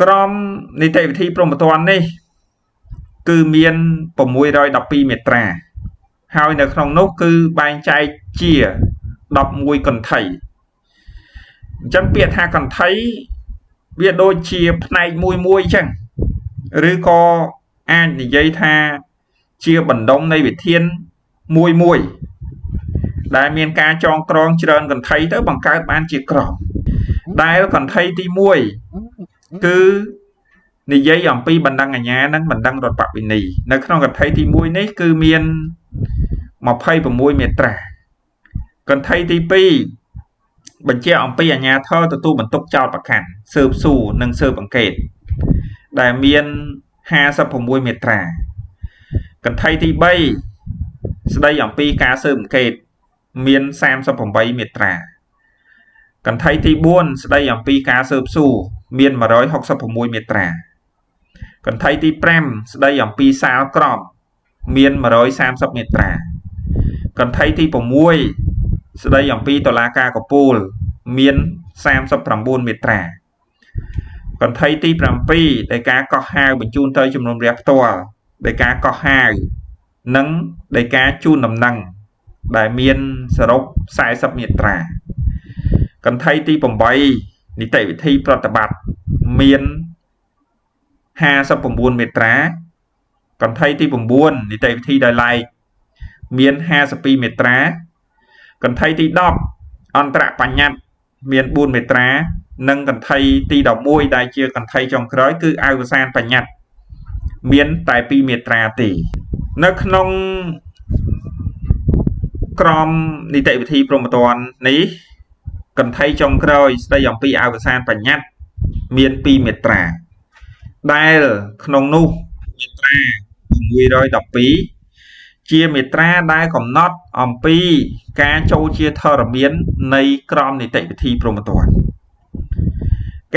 ក្រមនីតិវិធីព្រហ្មទណ្ឌនេះគឺមាន612មាត្រាហើយនៅក្នុងនោះគឺបែងចែកជា11កន្ធីអញ្ចឹងពាក្យថាកន្ធីវាដូចជាផ្នែកមួយអញ្ចឹងឬក៏អាចនិយាយថាជាបណ្ដុំនៃវិធានមួយដែលមានការចងក្រងច្រើនកន្ធីទៅបង្កើតបានជាក្រមដែលកន្ធីទី1គឺនិយាយអំពីបណ្ដឹងអាជ្ញានិងបណ្ដឹងរដ្ឋបវេនីនៅក្នុងកន្ធីទី1នេះគឺមាន26មាត្រាកន្ធីទី2បញ្ជាក់អំពីអាជ្ញាធរទទួលបន្ទុកចោទប្រកាន់ស៊ើបសួរនិងស៊ើបអង្កេតដែលមាន56មាត្រាកន្ធីទី3ស្ដីអំពីការស៊ើបអង្កេតមាន38មាត្រាកន្ធីទី4ស្ដីអំពីការស៊ើបសួរមាន166មាត្រាកន្ធីទី5ស្ដីអំពីសាលក្រមមាន130មាត្រាកន្ធីទី6ស្ដីអំពីតុលាការកំពូលមាន39មាត្រាកន្ធីទី7ដែលការកោះហៅបញ្ជូនទៅជំនុំរះផ្ទាល់ដែលការកោះហៅនិងដែលការជូនដំណឹងដែលមានសរុប40មាត្រាកន្ធីទី8នីតិវិធីប្រតិបត្តិមាន59មាត្រាកន្ធីទី9នីតិវិធីដោយឡែកមាន52មាត្រាកន្ធីទី10អន្តរបញ្ញត្តិមាន4មាត្រានិងកន្ធីទី11ដែលជាកន្ធីចុងក្រោយគឺអវសានបញ្ញត្តិមានតែ2មាត្រាទេនៅក្នុងក្រមនីតិវិធីព្រហ្មទណ្ឌនេះកន្ធីចុងក្រោយស្ដីអំពីអវសានបញ្ញត្តិមាន2មាត្រាដែលក្នុងនោះមាត្រា612ជាមាត្រាដែលកំណត់អំពីការចូលជាធរមាននៃក្រមនីតិវិធីព្រហ្មទណ្ឌ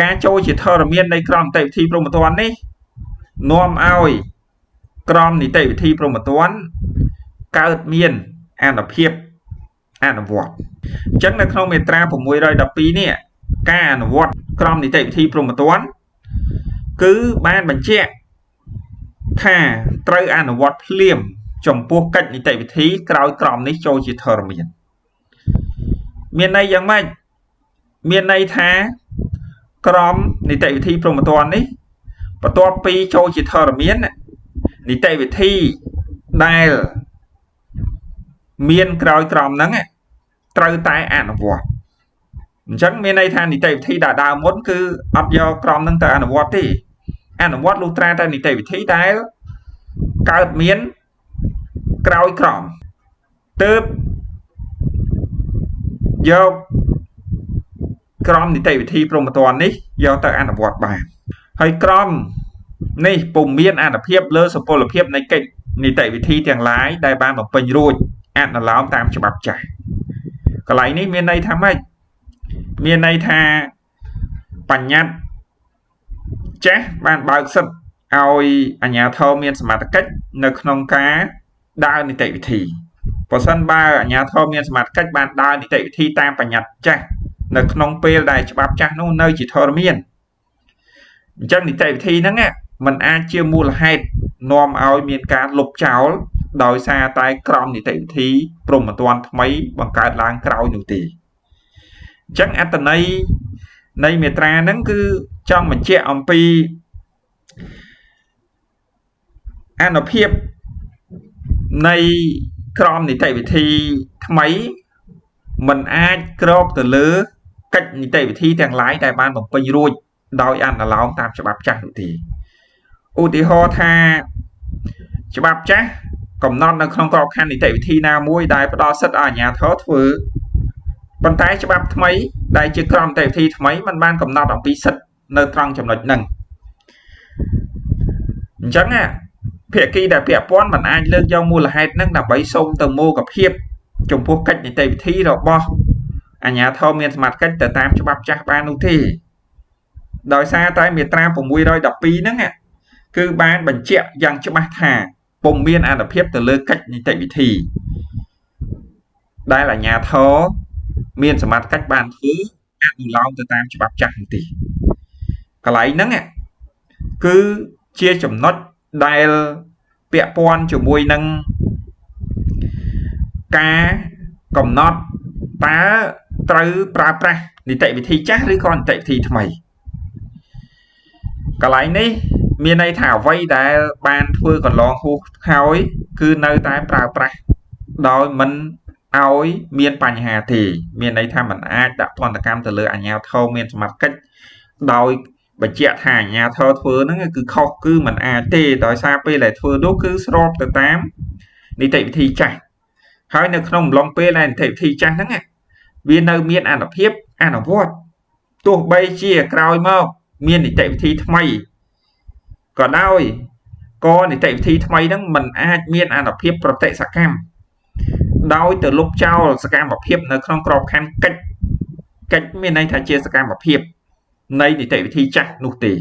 ការចូលជាធរមាននៃក្រមនីតិវិធីព្រហ្មទណ្ឌនេះនាំឲ្យក្រមនីតិវិធីព្រហ្មទណ្ឌកើតមានអានុភាពអនុវត្តអញ្ចឹងនៅក្នុងមាត្រា612នេះការអនុវត្តក្រមនីតិវិធីព្រហ្មទណ្ឌគឺបានបញ្ជាក់ថាត្រូវអនុវត្តភ្លាមចំពោះកិច្ចនីតិវិធីក្រោយក្រមនេះចូលជាធរមានន័យយ៉ាងម៉េចមានន័យថាក្រមនីតិវិធីព្រហ្មទណ្ឌនេះបន្ទាប់ពីចូលជាធរមាននីតិវិធីដែលមានក្រោយក្រមហ្នឹងត្រូវតែអនុវត្តអញ្ចឹងមានន័យថានីតិវិធីដែលដើមមុនគឺអត់យកក្រមហ្នឹងទៅអនុវត្តទេអនុវត្តលុះត្រាតែនីតិវិធីដែលកើតមានក្រោយក្រមទើបយកក្រមនីតិវិធីព្រហ្មទណ្ឌនេះយកទៅអនុវត្តបានហើយក្រមនេះពុំមានអនុភាពលើសុពលភាពនៃកិច្ចនីតិវិធីទាំងឡាយដែលបានបំពេញរួចអនុលោមតាមច្បាប់ចាស់កន្លែងនេះមានន័យថាម៉េចមានន័យថាបញ្ញត្តិចាស់បានបើកសិទ្ធឲ្យអាជ្ញាធរមានសមត្ថកិច្ចនៅក្នុងការដើរនីតិវិធីបើសិនបើអាជ្ញាធរមានសមត្ថកិច្ចបានដើរនីតិវិធីតាមបញ្ញត្តិចាស់នៅក្នុងពេលដែលច្បាប់ចាស់នោះនៅជាធរមានអញ្ចឹងនីតិវិធីហ្នឹងมันអាចជាមូលហេតុនាំឲ្យមានការលុបចោលដោយសារតែក្រមនីតិវិធីព្រហ្មទណ្ឌថ្មីបង្កើតឡើងក្រោយនោះទេអញ្ចឹងអត្ថន័យនៃមាត្រាហ្នឹងគឺចង់បញ្ជាក់អំពីអានុភាពនៃក្រមនីតិវិធីថ្មីมันអាចគ្របទៅលើកិច្ចនីតិវិធីទាំងឡាយដែលបានបំពេញរួចដោយអនុលោមតាមច្បាប់ចាស់នោះទេឧទាហរណ៍ថាច្បាប់ចាស់កំណត់នៅក្នុងក្របខ័ណ្ឌនីតិវិធីណាមួយដែលផ្ដល់សិទ្ធិឲ្យអាជ្ញាធរធ្វើប៉ុន្តែច្បាប់ថ្មីដែលជាក្រមនីតិវិធីថ្មីมันបានកំណត់អំពីសិទ្ធិនៅត្រង់ចំណុចហ្នឹងអញ្ចឹងភាគីដែលពាក់ព័ន្ធมันអាចលើកយកមូលហេតុហ្នឹងដើម្បីសូមទៅមោគភាពចំពោះកិច្ចនីតិវិធីរបស់អាជ្ញាធរមានសមត្ថកិច្ចទៅតាមច្បាប់ចាស់បាននោះទេដោយសារតែមាត្រា612ហ្នឹងគឺបានបញ្ជាក់យ៉ាងច្បាស់ថាពុំមានអនុភាពទៅលើកិច្ចនីតិវិធីដែលអាជ្ញាធរមានសមត្ថកិច្ចបានធ្វើអនុលោមទៅតាមច្បាប់ចាស់នោះទេកន្លែងហ្នឹង គឺជាចំណុចដែលពាក់ព័ន្ធជាមួយនឹងការកំណត់តើត្រូវប្រើប្រាស់នីតិវិធីចាស់ឬក៏នីតិវិធីថ្មីកន្លែងនេះមានន័យថាអ្វីដែលបានធ្វើកន្លងហួសហើយគឺនៅតែប្រើប្រាស់ដោយមិនឲ្យមានបញ្ហាទេមានន័យថាมันអាចដាក់ទណ្ឌកម្មទៅលើអាជ្ញាធរមានសមត្ថកិច្ចដោយបញ្ជាក់ថាអាជ្ញាធរធ្វើហ្នឹងគឺខុសគឺมันអាចទេដោយសារពេលដែលធ្វើនោះគឺស្របទៅតាមនីតិវិធីចាស់ហើយនៅក្នុងអំឡុងពេលដែលនីតិវិធីចាស់ហ្នឹងវានៅមានអនុភាពអនុវត្តទោះបីជាក្រោយមកមាននីតិវិធីថ្មីក៏ដោយក៏នីតិវិធីថ្មីហ្នឹងมันអាចមានអនុភាពប្រតិសកម្មដោយទៅលុបចោលសកម្មភាពនៅក្នុងក្របខ័ណ្ឌកិច្ចមានន័យថាជាសកម្មភាពនៃនីតិវិធីចាស់នោះទេ